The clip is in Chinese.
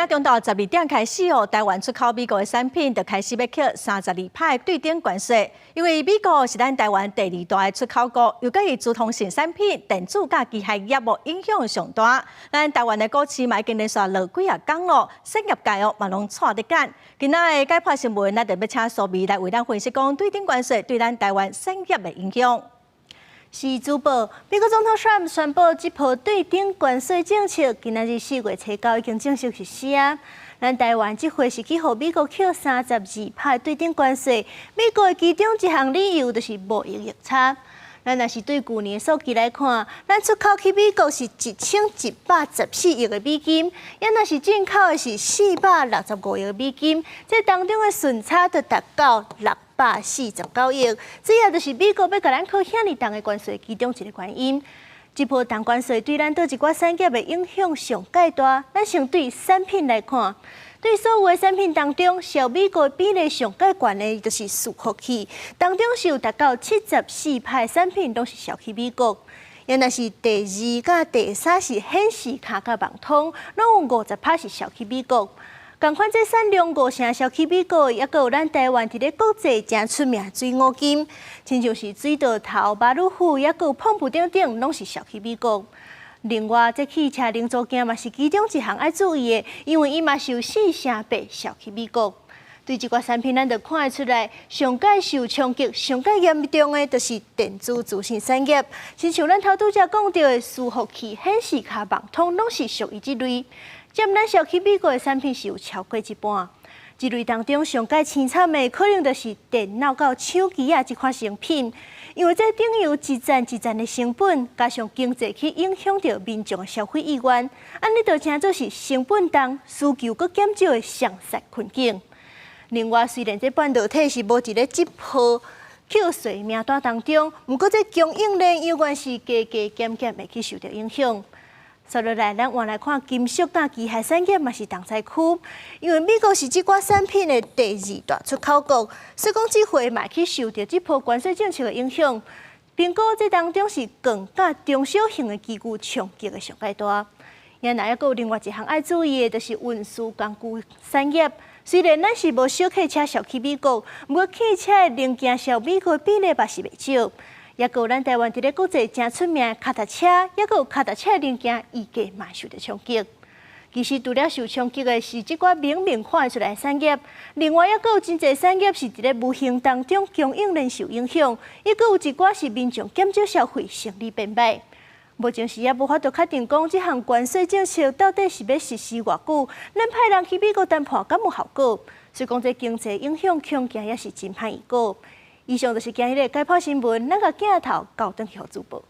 日中昼12点开始哦，台湾出口美国的产品就开始要扣32%的对等关税。因为美国是咱台湾第2大的出口国，又佮伊资通讯产品、电子甲机械业务影响上大。咱台湾的股市嘛已经连续落几啊天咯，产业界哦嘛拢错得紧。今仔的解剖新闻，咱就要请苏美来为咱分析讲对等关税对咱台湾产业的影响。是主报，美国总统 Trump 宣布这波对等关税政策，今仔日4月初9已经正式实施啊。咱台湾这回是去互美国扣32%对等关税，美国的其中一项理由就是贸易逆差。咱若是对去年数据来看，咱出口去美国是1114亿的美金，也若是进口的是465亿的美金，这当中的顺差就达到649亿，这也就是美国要甲咱扣遐尼重的关税其中一个原因。这波重关税对咱倒一寡产业的影响上介大，咱先对产品来看。对所有的产品当中，小美国比例上介高的就是伺服器，当中是有达到74%的产品都是销去美国。也若是第2甲第3是显示卡甲网通，拢有50%是销去美国。同款这产量5成销去美国，也有咱台湾伫咧国际真出名水五金，亲像是水稻头、马鲁虎，也有碰布等等，拢是销去美国。另外，这汽车零组件嘛是其中一项要注意的，因为伊嘛是有4成8销去美国。对这寡产品，咱就看得出来，上界受冲击、上界严重的，就是电子资讯产业，亲像咱头拄则讲到的伺服器、显示卡、网通，拢是属于这类。占咱销去美国的产品是有超过一半。这类当中上界凄惨的，可能就是电脑到手机啊这款成品。因为这等于一站一站的成本，加上经济去影响到民众的消费意愿，安尼就称作是成本重、需求佫减少的上杀困境。另外，虽然这半导体是无伫咧这波扣税名单当中，不过这供应链依然是加减会去受到影响。接落来，咱换来看金属甲机械产业嘛是重灾区，因为美国是这寡产品的第2大出口国，所以讲这回嘛去受到这波关税政策的影响。苹果这当中是更甲中小型的机具冲击的上介大。也还有另外一项爱注意的，就是运输工具产业。虽然咱是无小客车销去美国，不过汽车的零件销美国的比例嘛是袂少。也有咱台湾伫咧国际真出名的脚踏车，也有脚踏车零件溢价嘛受到冲击。其实除了受冲击的是这寡明看得出来的产业，另外也有真侪产业是伫咧无形当中供应链受影响，也有一寡是民众减少消费，生理变歹。目前时也无法度确定讲这项关税政策到底是要实施偌久，咱派人去美国谈判敢有效果？所以讲这经济影响恐惊也是真歹预估。以上就是今日的解剖新闻，咱个镜头交转去互主播。